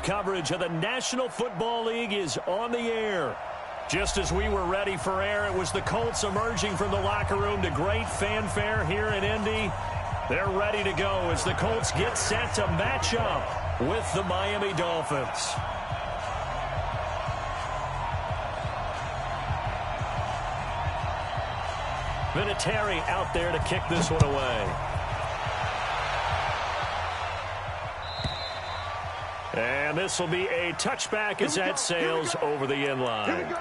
coverage of the National Football League is on the air. Just as we were ready for air, it was the Colts emerging from the locker room to great fanfare here in Indy. They're ready to go as the Colts get set to match up with the Miami Dolphins. Vinatieri out there to kick this one away. And this will be a touchback as that sails over the end line.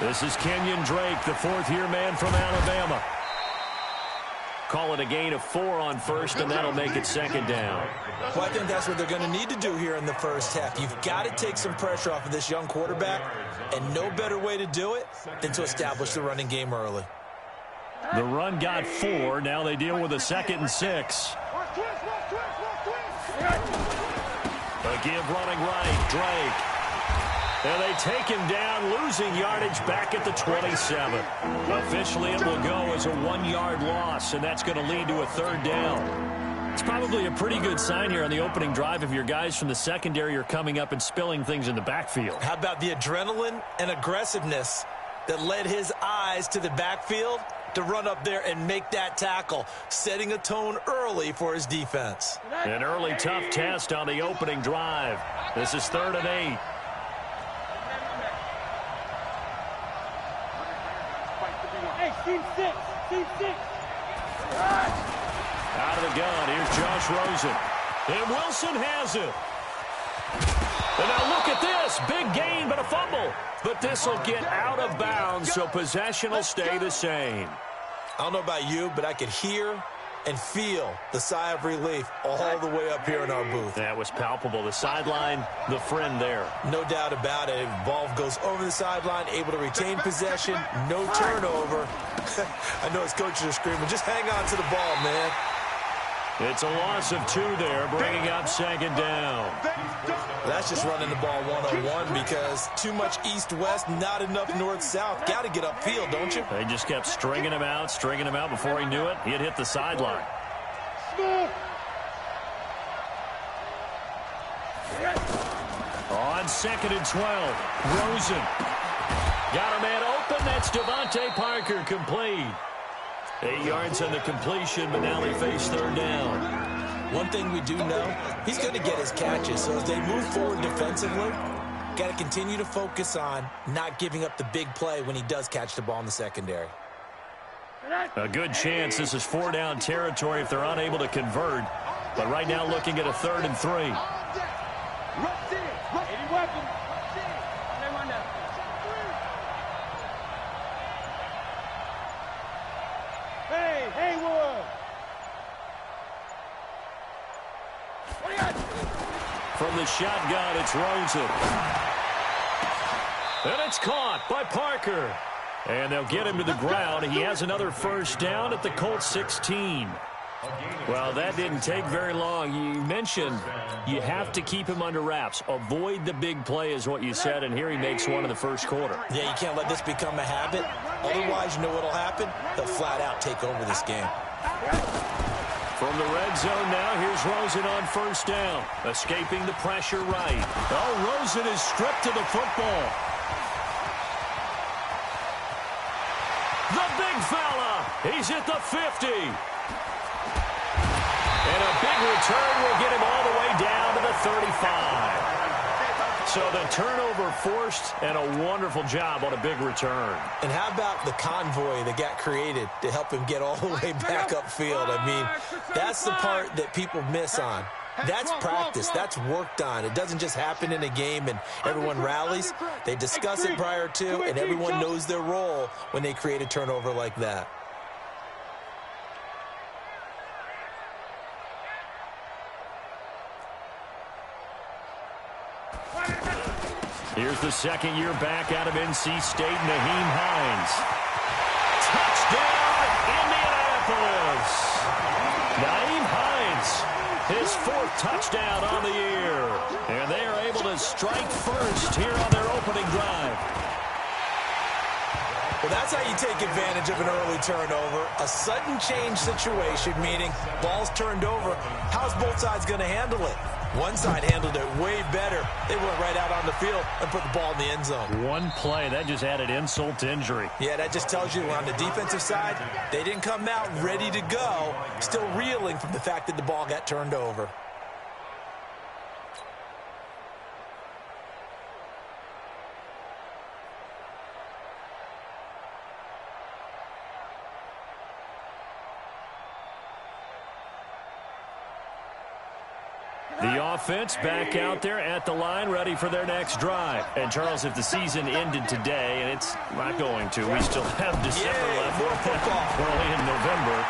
This is Kenyon Drake, the fourth-year man from Alabama. Call it a gain of 4 on first, and that'll make it second down. Well, I think that's what they're going to need to do here in the first half. You've got to take some pressure off of this young quarterback, and no better way to do it than to establish the running game early. The run got 4. Now they deal with a 2nd and 6. A give running right, Drake. And they take him down, losing yardage back at the 27. Officially, it will go as a 1-yard loss, and that's going to lead to a 3rd down. It's probably a pretty good sign here on the opening drive if your guys from the secondary are coming up and spilling things in the backfield. How about the adrenaline and aggressiveness that led his eyes to the backfield to run up there and make that tackle, setting a tone early for his defense. An early tough test on the opening drive. This is 3rd and 8. Team 6. Out of the gun, here's Josh Rosen. And Wilson has it. And now look at this. Big gain, but a fumble. But this will get out of bounds, so possession will stay the same. I don't know about you, but I could hear and feel the sigh of relief all the way up here in our booth. That was palpable. The sideline, the friend there. No doubt about it. Ball goes over the sideline, able to retain possession, no turnover. I know his coaches are screaming, just hang on to the ball, man. It's a loss of 2 there, bringing up 2nd down. That's just running the ball one-on-one because too much east-west, not enough north-south. Got to get upfield, don't you? They just kept stringing him out before he knew it. He had hit the sideline. On 2nd and 12, Rosen. Got a man open. That's Devontae Parker, complete. 8 yards on the completion, but now they face 3rd down. One thing we do know, he's going to get his catches. So as they move forward defensively, got to continue to focus on not giving up the big play when he does catch the ball in the secondary. A good chance this is 4-down territory if they're unable to convert. But right now looking at a 3rd and 3. From the shotgun, it's Rosen. And it's caught by Parker. And they'll get him to the ground. He has another 1st down at the Colts 16. Well, that didn't take very long. You mentioned you have to keep him under wraps. Avoid the big play is what you said, and here he makes one in the 1st quarter. Yeah, you can't let this become a habit. Otherwise, you know what will happen? They'll flat out take over this game. From the red zone now, here's Rosen on 1st down. Escaping the pressure right. Oh, Rosen is stripped to the football. The big fella. He's at the 50. And a big return will get him all the way down to the 35. So the turnover forced and a wonderful job on a big return. And how about the convoy that got created to help him get all the way back upfield? I mean, that's the part that people miss on. That's practice. That's worked on. It doesn't just happen in a game and everyone rallies. They discuss it prior to, and everyone knows their role when they create a turnover like that. Here's the second year back out of NC State, Nyheim Hines. Touchdown, Indianapolis. Nyheim Hines, his fourth touchdown on the year. And they are able to strike first here on their opening drive. Well, that's how you take advantage of an early turnover. A sudden change situation, meaning ball's turned over. How's both sides going to handle it? One side handled it way better. They went right out on the field and put the ball in the end zone. One play, that just added insult to injury. Yeah, that just tells you on the defensive side, they didn't come out ready to go, still reeling from the fact that the ball got turned over. The offense back out there at the line, ready for their next drive. And, Charles, if the season ended today, and it's not going to, we still have December left. More football. We're only in November.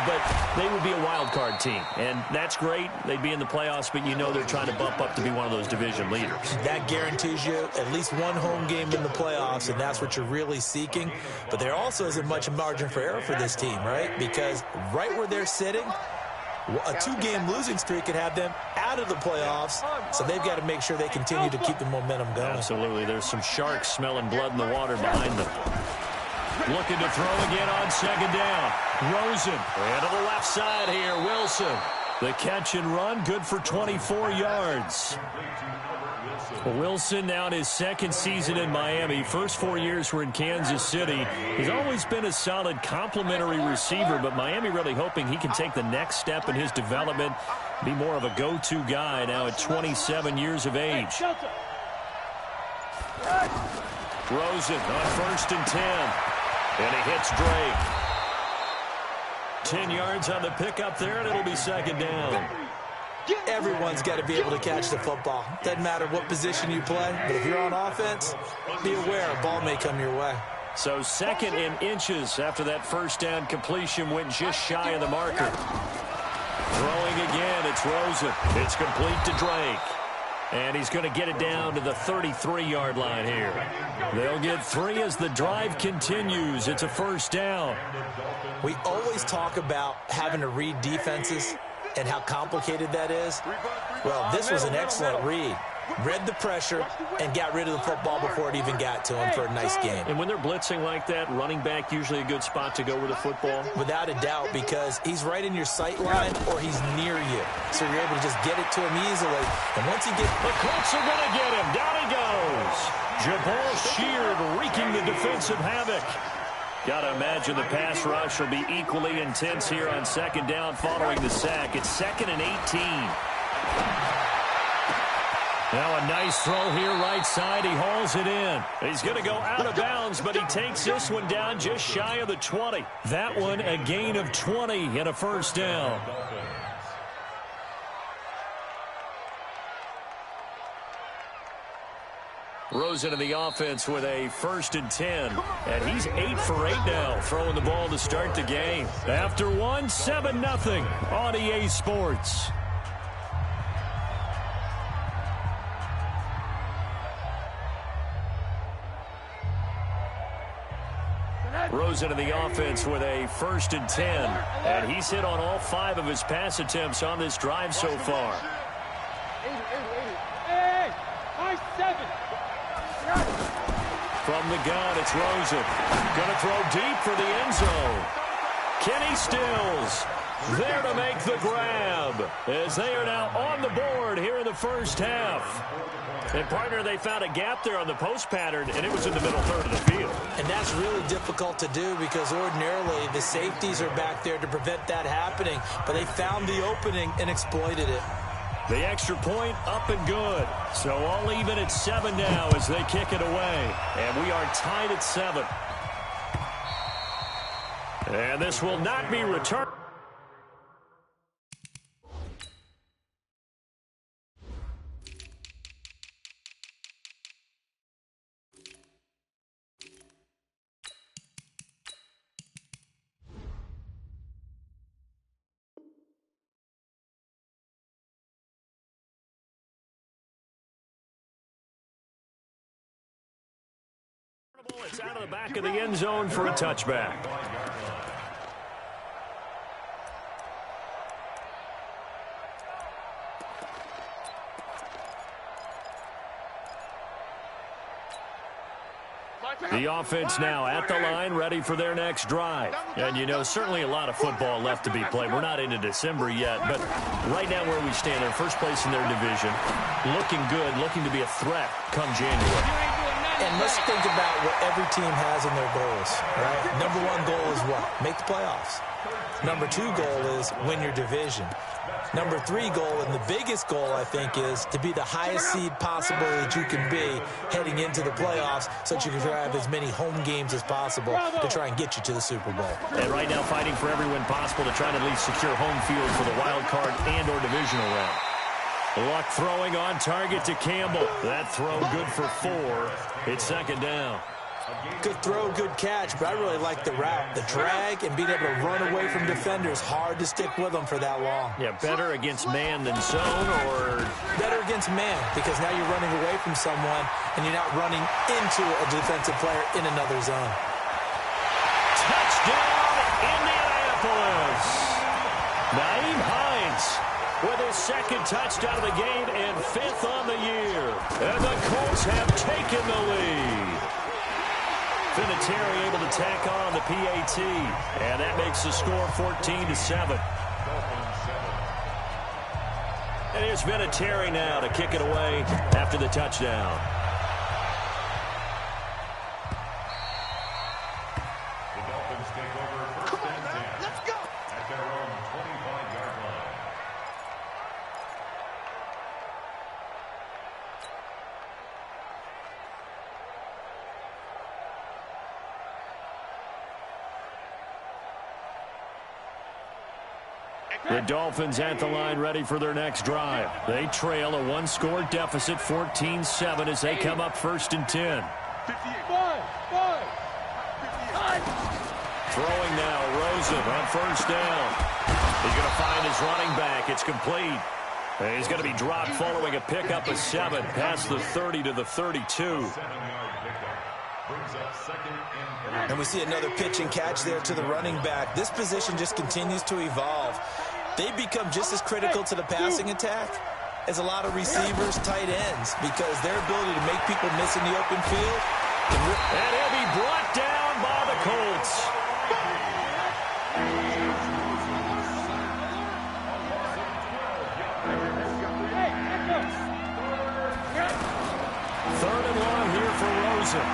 But they would be a wild card team. And that's great. They'd be in the playoffs, but you know they're trying to bump up to be one of those division leaders. That guarantees you at least one home game in the playoffs, and that's what you're really seeking. But there also isn't much margin for error for this team, right? Because right where they're sitting, a two-game losing streak could have them out of the playoffs, so they've got to make sure they continue to keep the momentum going. Absolutely. There's some sharks smelling blood in the water behind them. Looking to throw again on second down. Rosen. And to the left side here, Wilson. The catch and run, good for 24 yards. Wilson now in his second season in Miami. First 4 years were in Kansas City. He's always been a solid complementary receiver, but Miami really hoping he can take the next step in his development, be more of a go-to guy now at 27 years of age. Rosen on 1st and 10. And he hits Drake. 10 yards on the pickup there, and it'll be second down. Everyone's got to be able to catch the football. Doesn't matter what position you play, but if you're on offense, be aware a ball may come your way. So second and inches after that first down completion went just shy of the marker. Throwing again, it's Rosen. It's complete to Drake. And he's going to get it down to the 33-yard line here. They'll get 3 as the drive continues. It's a first down. We always talk about having to read defenses and how complicated that is. Well, this was an excellent read. Read the pressure and got rid of the football before it even got to him for a nice game. And when they're blitzing like that, running back usually a good spot to go with the football? Without a doubt, because he's right in your sight line or he's near you. So you're able to just get it to him easily. And once he gets... The Colts are going to get him. Down he goes. Jabal Sheard wreaking the defensive havoc. Got to imagine the pass rush will be equally intense here on second down following the sack. It's 2nd and 18. Now a nice throw here right side. He hauls it in. He's going to go out of bounds, but he takes this one down just shy of the 20. That one a gain of 20 and a first down. Rosen in the offense with a 1st and 10. And he's 8 for 8 now, throwing the ball to start the game. After one, 7-0 on EA Sports. Rosen in the offense with a 1st and 10. And he's hit on all 5 of his pass attempts on this drive so far. From the gun, it's Rosen. Going to throw deep for the end zone. Kenny Stills there to make the grab as they are now on the board here in the first half. And, partner, they found a gap there on the post pattern, and it was in the middle third of the field. And that's really difficult to do because ordinarily the safeties are back there to prevent that happening. But they found the opening and exploited it. The extra point up and good. So all even at 7 now as they kick it away. And we are tied at 7. And this will not be returned. It's out of the back of the end zone for a touchback. The offense now at the line, ready for their next drive. And, you know, certainly a lot of football left to be played. We're not into December yet, but right now where we stand, they're first place in their division, looking good, looking to be a threat come January. And let's think about what every team has in their goals, right? Number one goal is what? Make the playoffs. Number two goal is win your division. Number three goal, and the biggest goal, I think, is to be the highest seed possible that you can be heading into the playoffs so that you can have as many home games as possible to try and get you to the Super Bowl. And right now fighting for every win possible to try and at least secure home field for the wild card and or divisional round. Luck throwing on target to Campbell. That throw good for 4. It's second down. Good throw, good catch, but I really like the route. The drag and being able to run away from defenders, hard to stick with them for that long. Yeah, better against man than zone, or? Better against man, because now you're running away from someone and you're not running into a defensive player in another zone. Touchdown, Indianapolis! Nyheim Hines with his second touchdown of the game and 5th on the year. And the Colts have taken the lead. Vinatieri able to tack on the PAT, and that makes the score 14-7. And here's Vinatieri now to kick it away after the touchdown. The Dolphins take over first and 10. Let's go! At their own 25-yard line. The Dolphins at the line ready for their next drive. They trail a 1-score deficit, 14-7, as they come up first and 10. Throwing now, Rosen on first down. He's going to find his running back. It's complete. And he's going to be dropped following a pickup of 7 past the 30 to the 32. 7-yard pickup. Brings up second and 3. And we see another pitch and catch there to the running back. This position just continues to evolve. They become just as critical to the passing attack as a lot of receivers, tight ends, because their ability to make people miss in the open field. And he'll be brought down by the Colts. Third and long here for Rosen.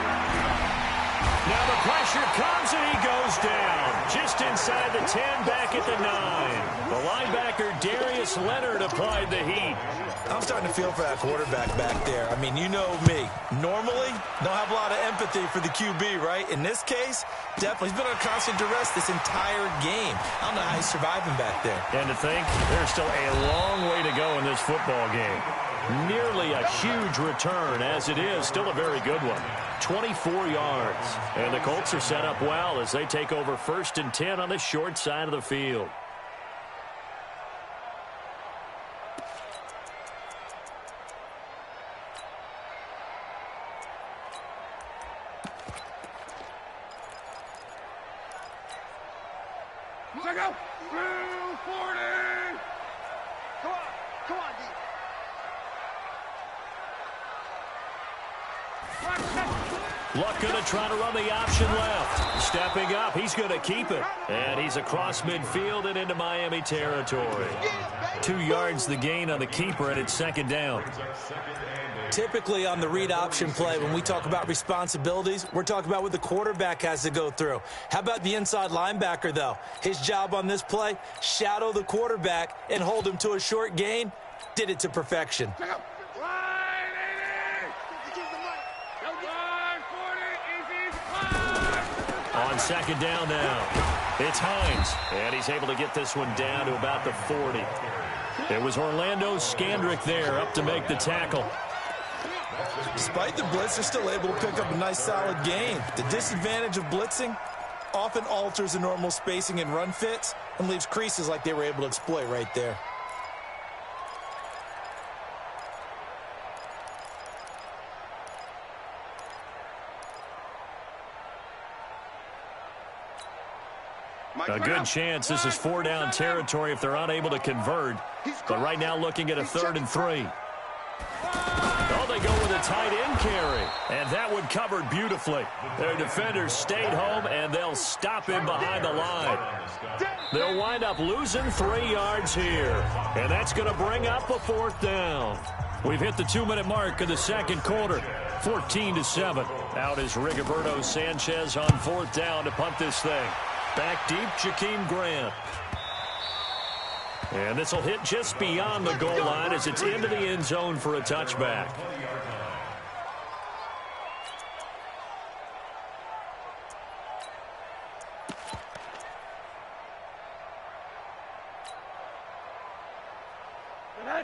Now the pressure comes and he goes down. Just inside the 10, back at the 9. The linebacker Darius Leonard applied the heat. I'm starting to feel for that quarterback back there. I mean, you know me. Normally, don't have a lot of empathy for the QB, right? In this case, definitely. He's been under constant duress this entire game. I don't know how he's surviving back there. And to think, there's still a long way to go in this football game. Nearly a huge return, as it is still a very good one. 24 yards. And the Colts are set up well as they take over first and 10 on the short side of the field. Let go. 40. Come on, D. Luck going to try to run the option left. Stepping up, he's going to keep it. And he's across midfield and into Miami territory. 2 yards the gain on the keeper, and it's second down. Typically on the read option play, when we talk about responsibilities, we're talking about what the quarterback has to go through. How about the inside linebacker, though? His job on this play, shadow the quarterback and hold him to a short gain. Did it to perfection. On second down now, it's Hines, and he's able to get this one down to about the 40. It was Orlando Scandrick there up to make the tackle. Despite the blitz, they're still able to pick up a nice solid gain. The disadvantage of blitzing often alters the normal spacing and run fits and leaves creases like they were able to exploit right there. A good chance this is 4-down territory if they're unable to convert. But right now looking at a 3rd and 3. Oh, they go with a tight end carry. And that one covered beautifully. Their defenders stayed home, and they'll stop him behind the line. They'll wind up losing 3 yards here. And that's going to bring up a 4th down. We've hit the 2-minute mark in the second quarter. 14-7. Out is Rigoberto Sanchez on 4th down to punt this thing. Back deep, Jakeem Grant. And this will hit just beyond the goal line as it's into the end zone for a touchback.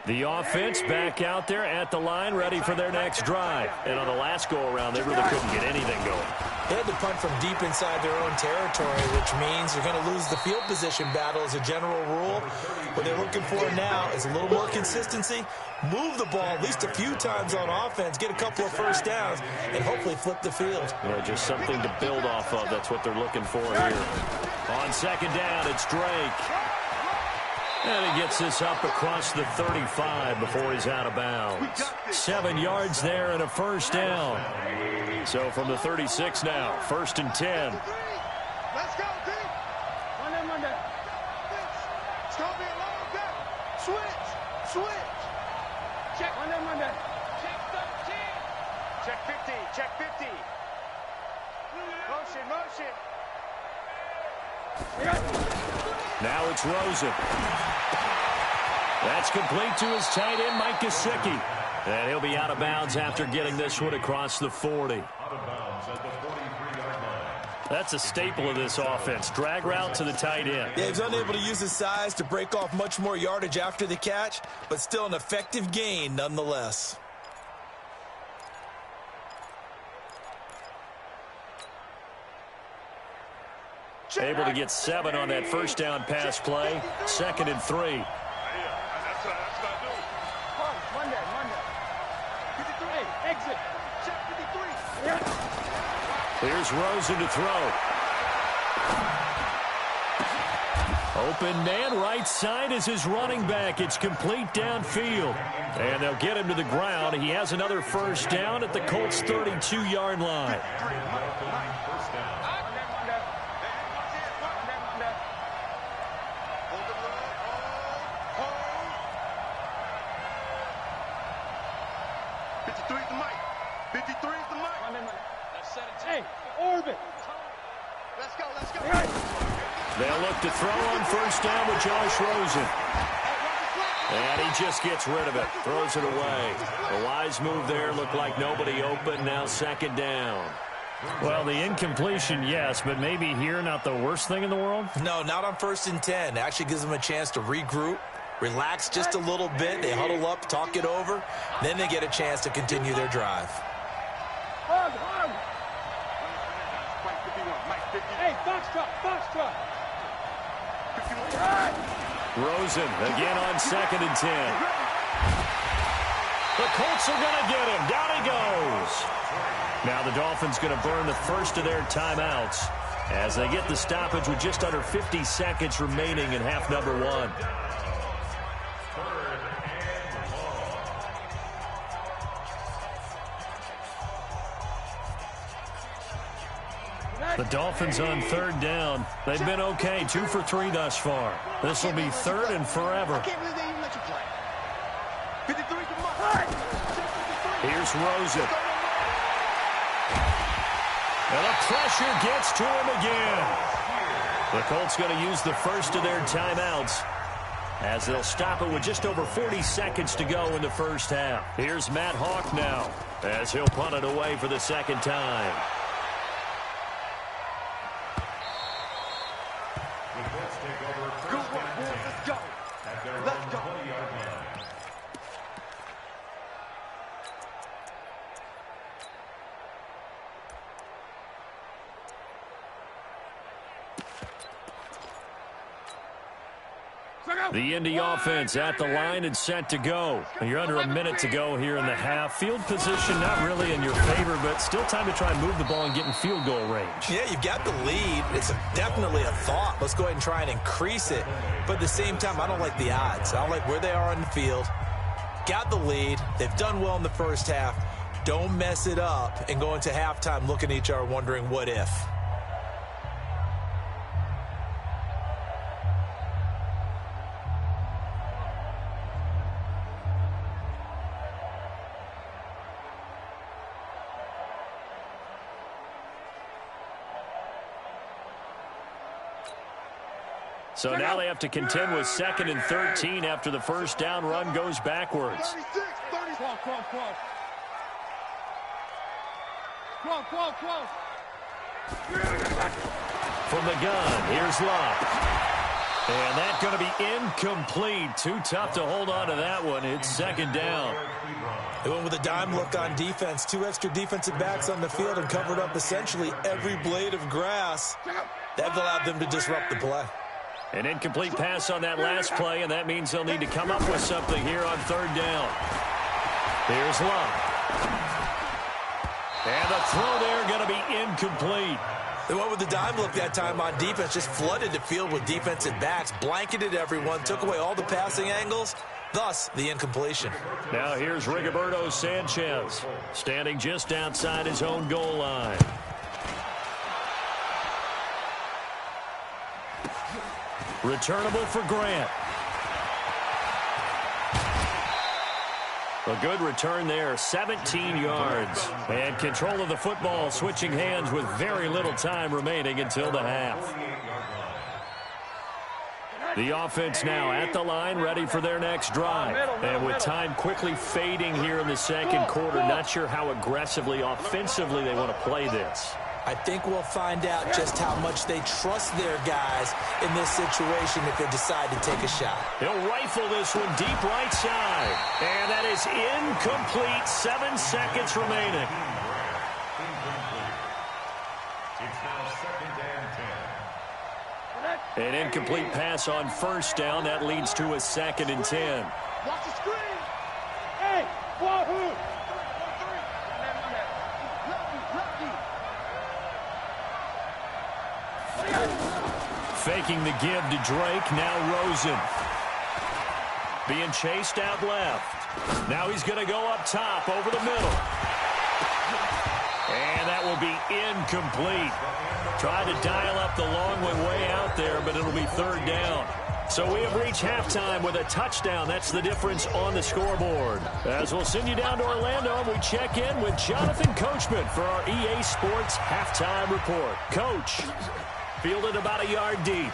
The offense back out there at the line, ready for their next drive. And on the last go-around, they really couldn't get anything going. They had to punt from deep inside their own territory, which means you're going to lose the field position battle as a general rule. What they're looking for now is a little more consistency, move the ball at least a few times on offense, get a couple of first downs, and hopefully flip the field. Yeah, just something to build off of. That's what they're looking for here. On 2nd down, it's Drake. And he gets this up across the 35 before he's out of bounds. 7 yards there and a first down. So from the 36 now, 1st and 10. Let's go, D. Monday. It's going to be a long day. Switch. Check. Monday. Check 13. Check 50. Motion. Now it's Rosen. That's complete to his tight end, Mike Gesicki. And he'll be out of bounds after getting this one across the 40. Out of bounds at the 43-yard line. That's a staple of this offense. Drag route to the tight end. Yeah, he's unable to use his size to break off much more yardage after the catch, but still an effective gain nonetheless. Able to get 7 on that first down pass play. 2nd and 3. That's what I do. Monday. 53. Hey, exit. Check 53. Here's Rosen to throw. Open man, right side is his running back. It's complete downfield. And they'll get him to the ground. He has another first down at the Colts' 32-yard line. Hey, orbit. Let's go. They'll look to throw on first down with Josh Rosen. And he just gets rid of it. Throws it away. A wise move there. Looked like nobody open. Now 2nd down. Well, the incompletion, yes, but maybe here not the worst thing in the world? No, not on 1st and 10. It actually gives them a chance to regroup, relax just a little bit. They huddle up, talk it over. Then they get a chance to continue their drive. Hey, box truck. Rosen again on 2nd and 10. The Colts are going to get him. Down he goes. Now the Dolphins going to burn the first of their timeouts as they get the stoppage with just under 50 seconds remaining in half number 1. The Dolphins on 3rd down. They've been okay, 2 for 3 thus far. This will be 3rd and forever. I can't believe they even let you play. 53, come on. Here's Rosen. And the pressure gets to him again. The Colts going to use the first of their timeouts as they'll stop it with just over 40 seconds to go in the first half. Here's Matt Hawk now as he'll punt it away for the 2nd time. Let's go. The Indy offense at the line and set to go. You're under a minute to go here in the half. Field position not really in your favor, but still time to try and move the ball and get in field goal range. Yeah, you've got the lead. It's definitely a thought. Let's go ahead and try and increase it. But at the same time, I don't like the odds. I don't like where they are on the field. Got the lead. They've done well in the first half. Don't mess it up and go into halftime looking at each other wondering what if. So now they have to contend with 2nd and 13 after the first down run goes backwards. 36, 30. Close. From the gun, here's Love. And that's going to be incomplete. Too tough to hold on to that one. It's 2nd down. They went with a dime look on defense. 2 extra defensive backs on the field and covered up essentially every blade of grass. That allowed them to disrupt the play. An incomplete pass on that last play, and that means they'll need to come up with something here on 3rd down. Here's Love. And the throw there going to be incomplete. They went with the dime look that time on defense, just flooded the field with defensive backs, blanketed everyone, took away all the passing angles, thus the incompletion. Now here's Rigoberto Sanchez, standing just outside his own goal line. Returnable for Grant. A good return there, 17 yards. And control of the football, switching hands with very little time remaining until the half. The offense now at the line, ready for their next drive. And with time quickly fading here in the second quarter, not sure how aggressively, offensively they want to play this. I think we'll find out just how much they trust their guys in this situation if they decide to take a shot. He'll rifle this one deep right side. And that is incomplete. 7 seconds remaining. It's now 2nd and 10. An incomplete pass on first down. That leads to a 2nd and 10. Watch the screen. Hey, Wahoo! Faking the give to Drake. Now Rosen. Being chased out left. Now he's going to go up top over the middle. And that will be incomplete. Try to dial up the long one way out there, but it'll be 3rd down. So we have reached halftime with a touchdown. That's the difference on the scoreboard. As we'll send you down to Orlando, we check in with Jonathan Coachman for our EA Sports Halftime Report. Coach, fielded about a yard deep.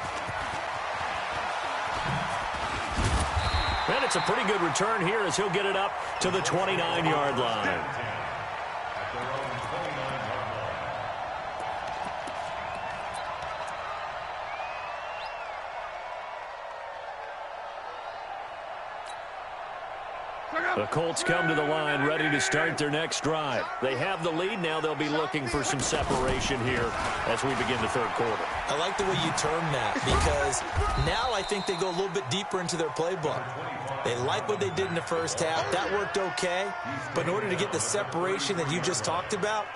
And it's a pretty good return here as he'll get it up to the 29-yard line. The Colts come to the line ready to start their next drive. They have the lead. Now they'll be looking for some separation here as we begin the 3rd quarter. I like the way you term that because now I think they go a little bit deeper into their playbook. They like what they did in the first half. That worked okay. But in order to get the separation that you just talked about,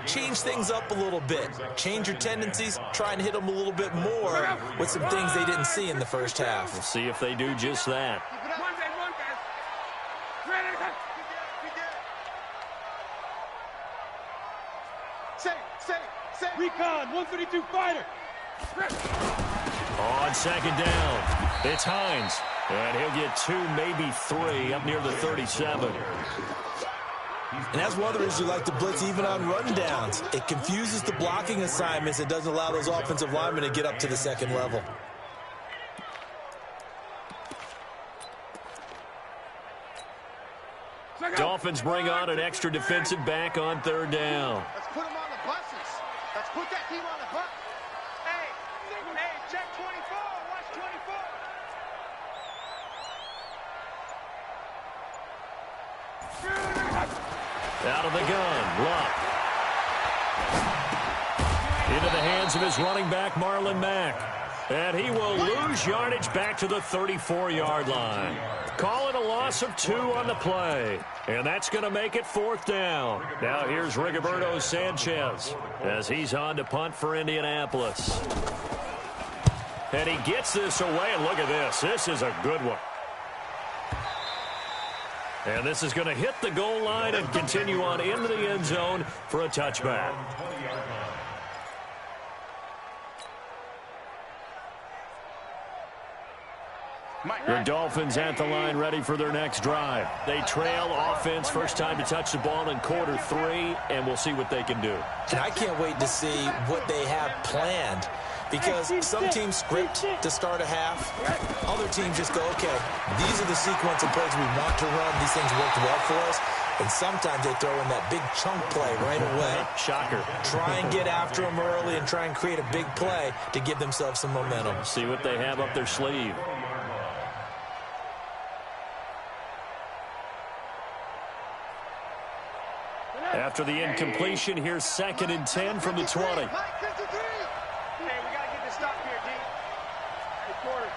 change things up a little bit. Change your tendencies. Try and hit them a little bit more with some things they didn't see in the first half. We'll see if they do just that. Recon, 152 fighter. On 2nd down, it's Hines. And he'll get 2, maybe 3 up near the 37. And that's one of the reasons you like to blitz even on rundowns. It confuses the blocking assignments. It doesn't allow those offensive linemen to get up to the 2nd level. Dolphins bring on an extra defensive back on 3rd down. Let's put them on the buses. Let's put that team on the bus. Hey, check 24. Watch 24. Out of the gun, Luck. Into the hands of his running back, Marlon Mack. And he will lose yardage back to the 34-yard line. Call it a loss of 2 on the play. And that's going to make it 4th down. Now here's Rigoberto Sanchez as he's on to punt for Indianapolis. And he gets this away, and look at this. This is a good one. And this is going to hit the goal line and continue on into the end zone for a touchback. The Dolphins at the line ready for their next drive. They trail offense, first time to touch the ball in quarter 3, and we'll see what they can do. And I can't wait to see what they have planned, because some teams script to start a half. Other teams just go, okay, these are the sequence of plays we want to run. These things worked well for us. And sometimes they throw in that big chunk play right away. Shocker. Try and get after them early and try and create a big play to give themselves some momentum. See what they have up their sleeve. After the incompletion, here's 2nd and 10 from the 20. Hey, we got to get this stop here, D. Hey, quarter.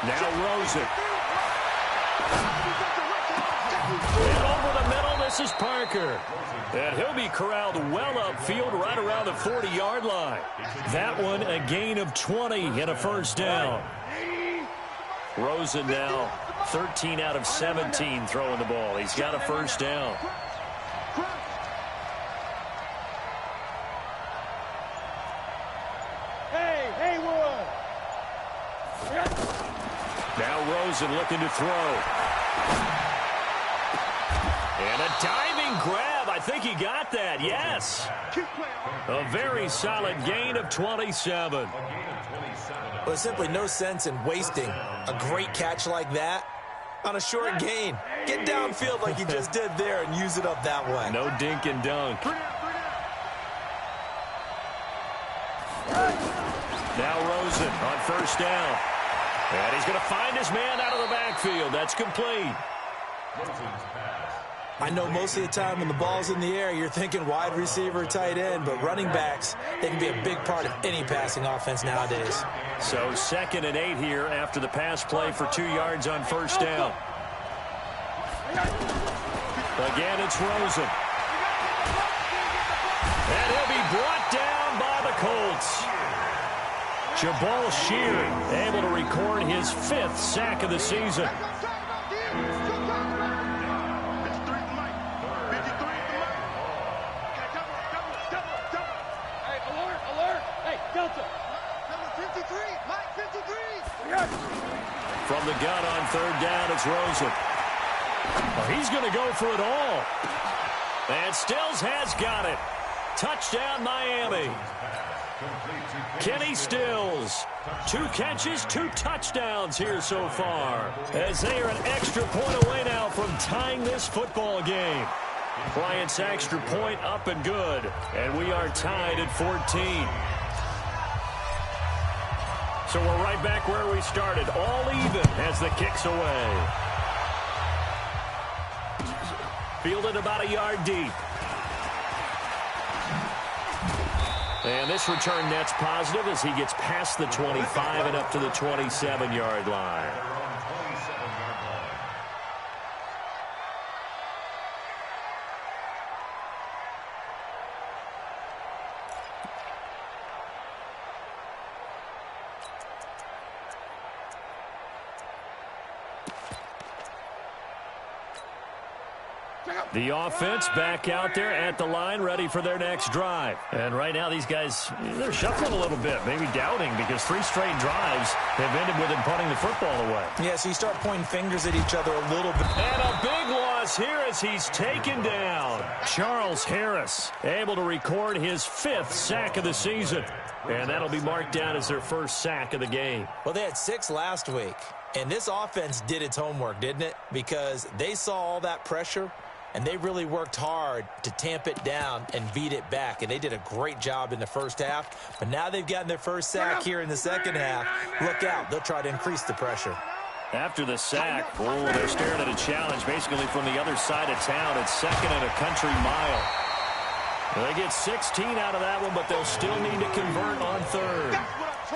Now Rosen. And over the middle, this is Parker. And he'll be corralled well upfield right around the 40-yard line. That one a gain of 20 and a first down. Rosen now 13 out of 17 throwing the ball. He's got a first down. Now Rosen looking to throw. And a diving grab. I think he got that. Yes. A very solid gain of 27. Well, there's simply no sense in wasting a great catch like that on a short gain. Get downfield like you just did there and use it up that way. No dink and dunk. Now Rosen on first down. And he's going to find his man out of the backfield. That's complete. I know most of the time when the ball's in the air, you're thinking wide receiver, tight end, but running backs, they can be a big part of any passing offense nowadays. So 2nd and 8 here after the pass play for 2 yards on first down. Again, it's Rosen. And he'll be brought down by the Colts. Jabal Sheard able to record his 5th sack of the season. From the gun on 3rd down, it's Rosen. Oh, he's going to go for it all. And Stills has got it. Touchdown, Miami. Kenny Stills. 2 catches, 2 touchdowns here so far, as they are an extra point away now from tying this football game. Bryant's extra point up and good, and we are tied at 14. So we're right back where we started, all even as the kick's away. Fielded about a yard deep. And this return net's positive as he gets past the 25 and up to the 27-yard line. The offense back out there at the line, ready for their next drive. And right now, these guys, they're shuffling a little bit, maybe doubting, because 3 straight drives have ended with them punting the football away. Yeah, so you start pointing fingers at each other a little bit. And a big loss here as he's taken down. Charles Harris able to record his 5th sack of the season. And that'll be marked down as their first sack of the game. Well, they had 6 last week. And this offense did its homework, didn't it? Because they saw all that pressure, and they really worked hard to tamp it down and beat it back. And they did a great job in the first half. But now they've gotten their first sack here in the second half. Look out. They'll try to increase the pressure. After the sack, they're staring at a challenge basically from the other side of town. It's 2nd and a country mile. They get 16 out of that one, but they'll still need to convert on third.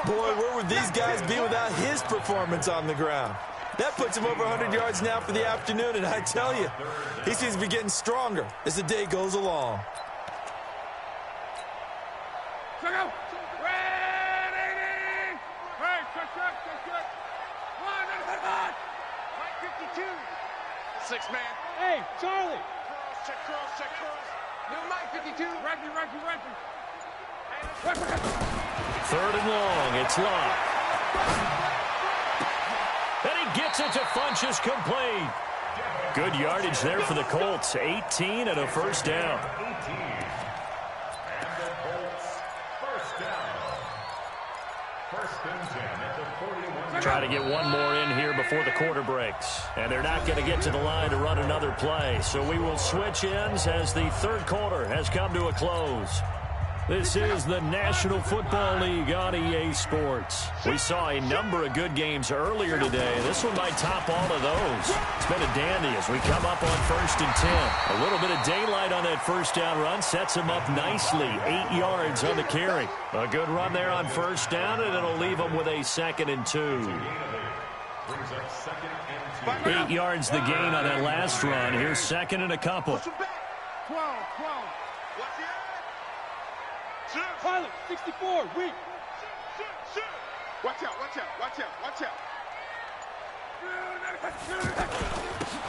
Boy, where would these guys be without his performance on the ground? That puts him over 100 yards now for the afternoon, and I tell you, he seems to be getting stronger as the day goes along. Six man. Hey, Charlie. Check cross, check cross. New Mike 52. Reggie. Third and long. It's Locke. And he gets it to Funchess complete. Good yardage there for the Colts. 18 and a first down. Try to get one more in here before the quarter breaks. And they're not going to get to the line to run another play. So we will switch ends as the third quarter has come to a close. This is the National Football League on EA Sports. We saw a number of good games earlier today. This one might top all of those. It's been a dandy as we come up on 1st and 10. A little bit of daylight on that first down run sets him up nicely. 8 yards on the carry. A good run there on first down, and it'll leave him with a 2nd and 2. 8 yards the gain on that last run. Here's 2nd and a couple. 12. Pilot, 64, weak. Watch out.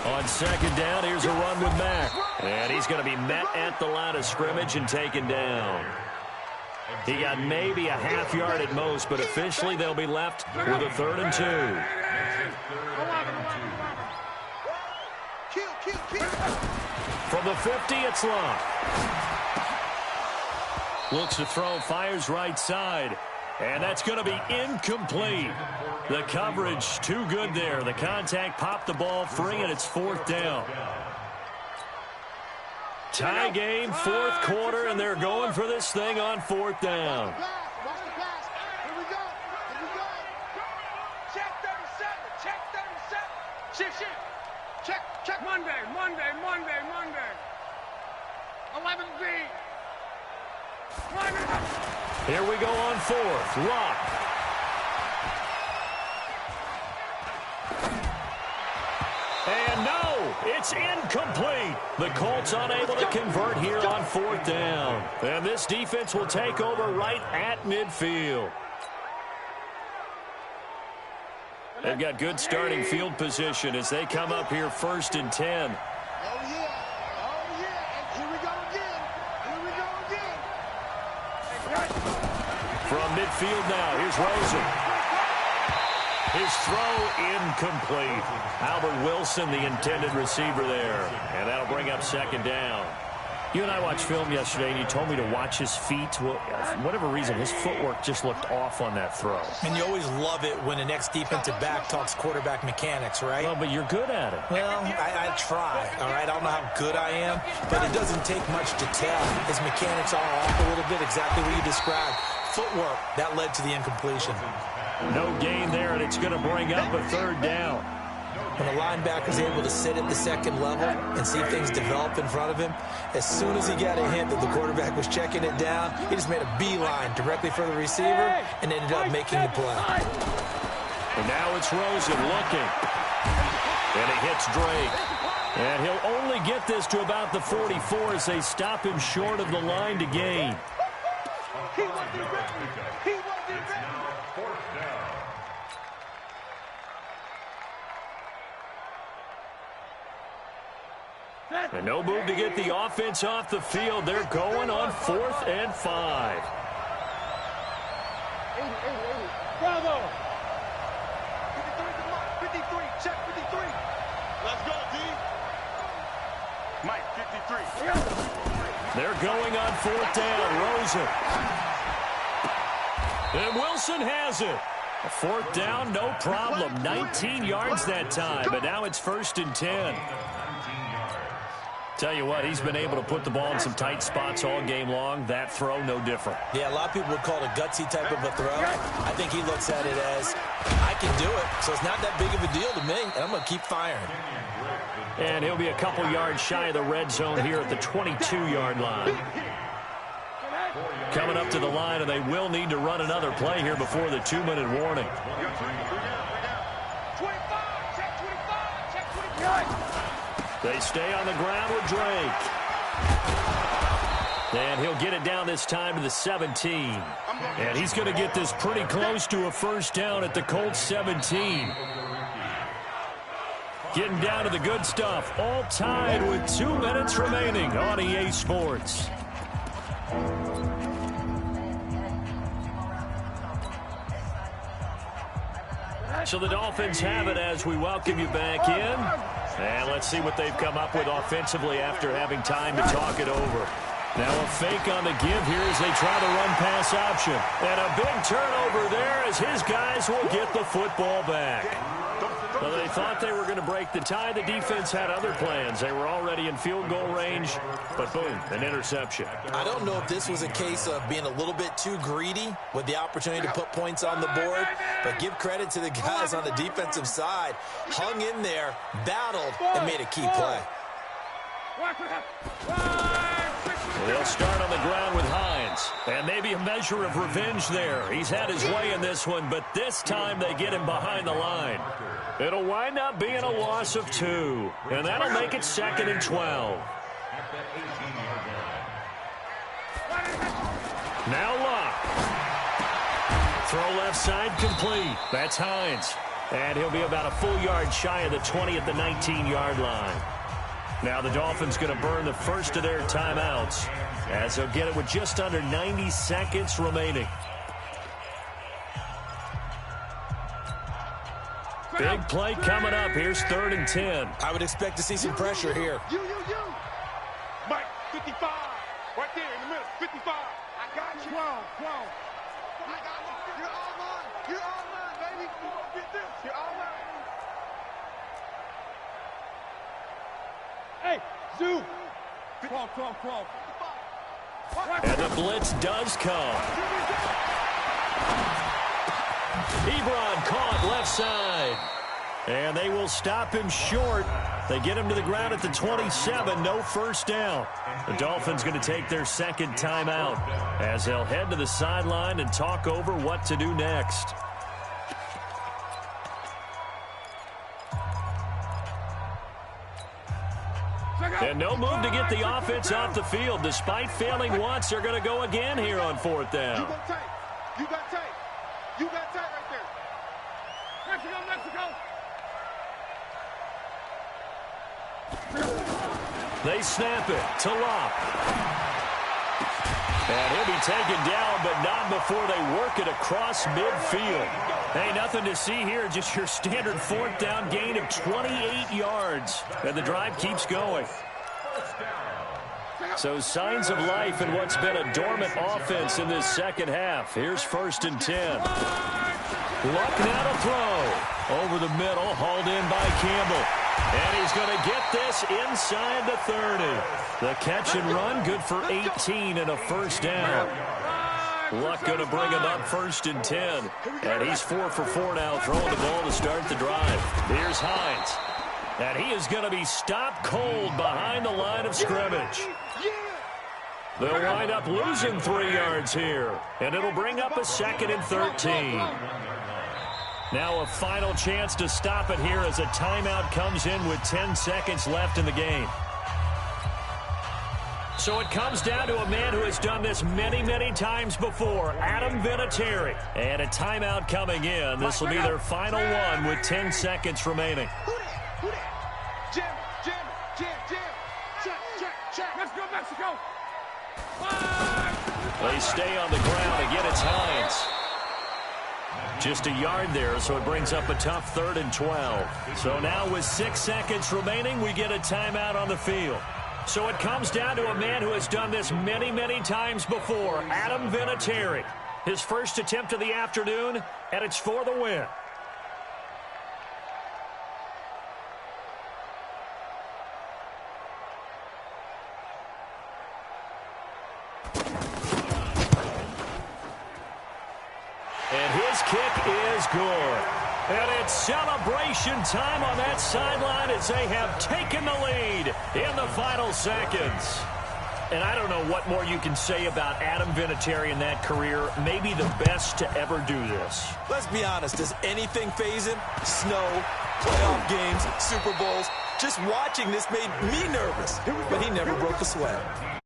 On 2nd down, here's a run with Mack. And he's going to be met at the line of scrimmage and taken down. He got maybe a half yard at most, but officially they'll be left with a 3rd and 2. From the 50, it's Locke. Looks to throw, fires right side. And that's going to be incomplete. The coverage too good there. The contact popped the ball free, and it's 4th down. Tie game, 4th quarter, and they're going for this thing on 4th down. Watch the pass. Here we go. Check 37. Check. Check. Monday. 11B. Here we go on 4th. Locke. And no, it's incomplete. The Colts unable to convert here on 4th down. And this defense will take over right at midfield. They've got good starting field position as they come up here 1st and 10. Oh, yeah. And here we go again. From midfield now, here's Rosen. His throw incomplete. Albert Wilson, the intended receiver there. And that'll bring up 2nd down. You and I watched film yesterday, and you told me to watch his feet. Well, for whatever reason, his footwork just looked off on that throw. And you always love it when the next defensive back talks quarterback mechanics, right? Well, but you're good at it. Well, I try, all right? I don't know how good I am, but it doesn't take much to tell. His mechanics are off a little bit, exactly what you described. Footwork, that led to the incompletion. No gain there, and it's going to bring up a 3rd down. When a linebacker's able to sit at the 2nd level and see things develop in front of him, as soon as he got a hint that the quarterback was checking it down, he just made a beeline directly for the receiver and ended up making the play. And now it's Rosen looking. And he hits Drake. And he'll only get this to about the 44 as they stop him short of the line to gain. He wasn't ready. And no move to get the offense off the field. They're going on 4th and 5. 80. Bravo. 53. Check 53. Let's go, D. Mike, 53. They're going on 4th down. Rosen. And Wilson has it. A 4th down, no problem. 19 yards that time, but now it's 1st and 10. Tell you what, he's been able to put the ball in some tight spots all game long. That throw, no different. Yeah, a lot of people would call it a gutsy type of a throw. I think he looks at it as, I can do it, so it's not that big of a deal to me, and I'm going to keep firing. And he'll be a couple yards shy of the red zone here at the 22-yard line. Coming up to the line, and they will need to run another play here before the 2-minute warning. 25, check 25, check 25. They stay on the ground with Drake. And he'll get it down this time to the 17. And he's going to get this pretty close to a first down at the Colts 17. Getting down to the good stuff. All tied with 2 minutes remaining on EA Sports. So the Dolphins have it as we welcome you back in. And let's see what they've come up with offensively after having time to talk it over. Now a fake on the give here as they try the run-pass option. And a big turnover there as his guys will get the football back. Well, they thought they were going to break the tie. The defense had other plans. They were already in field goal range, but boom, an interception. I don't know if this was a case of being a little bit too greedy with the opportunity to put points on the board, but give credit to the guys on the defensive side. Hung in there, battled, and made a key play. They'll start on the ground with Hines. And maybe a measure of revenge there. He's had his way in this one, but this time they get him behind the line. It'll wind up being a loss of 2. And that'll make it 2nd and 12. Now Luck. Throw left side complete. That's Hines. And he'll be about a full yard shy of the 20 at the 19-yard line. Now the Dolphins going to burn the first of their timeouts as they'll get it with just under 90 seconds remaining. Big play coming up. Here's 3rd and 10. I would expect to see some pressure here. You. Mike, 55. Right there in the middle, 55. I got you. 12. I got you. You're all mine. You're all mine, baby. You won't get this. You're all mine. Hey, Zoo. 12. And the blitz does come. Ebron caught left side. And they will stop him short. They get him to the ground at the 27. No first down. The Dolphins going to take their second timeout as they'll head to the sideline and talk over what to do next. And no move to get the offense off the field. Despite failing once, they're going to go again here on 4th down. You got tape. You got tape. You got tape right there. Mexico. They snap it to Locke. And he'll be taken down, but not before they work it across midfield. Hey, nothing to see here, just your standard 4th down gain of 28 yards. And the drive keeps going. So signs of life in what's been a dormant offense in this second half. Here's 1st and 10. Luck now to throw. Over the middle, hauled in by Campbell. And he's going to get this inside the 30. The catch and run, good for 18 and a first down. Luck going to bring him up 1st and 10. And he's 4 for 4 now, throwing the ball to start the drive. Here's Hines. And he is going to be stopped cold behind the line of scrimmage. They'll wind up losing 3 yards here. And it'll bring up a 2nd and 13. Now a final chance to stop it here as a timeout comes in with 10 seconds left in the game. So it comes down to a man who has done this many, many times before, Adam Vinatieri. And a timeout coming in. This will be their final one with 10 seconds remaining. Who that? Jim. Check. Let's go, Mexico. They stay on the ground. Again, it's Hines. Just a yard there, so it brings up a tough 3rd and 12. So now with 6 seconds remaining, we get a timeout on the field. So it comes down to a man who has done this many, many times before, Adam Vinatieri. His first attempt of the afternoon, and it's for the win. And his kick is good. And it's celebration time on that sideline as they have taken the lead in the final seconds. And I don't know what more you can say about Adam Vinatieri in that career. Maybe the best to ever do this. Let's be honest. Does anything faze him? Snow, playoff games, Super Bowls. Just watching this made me nervous. But he never broke a sweat.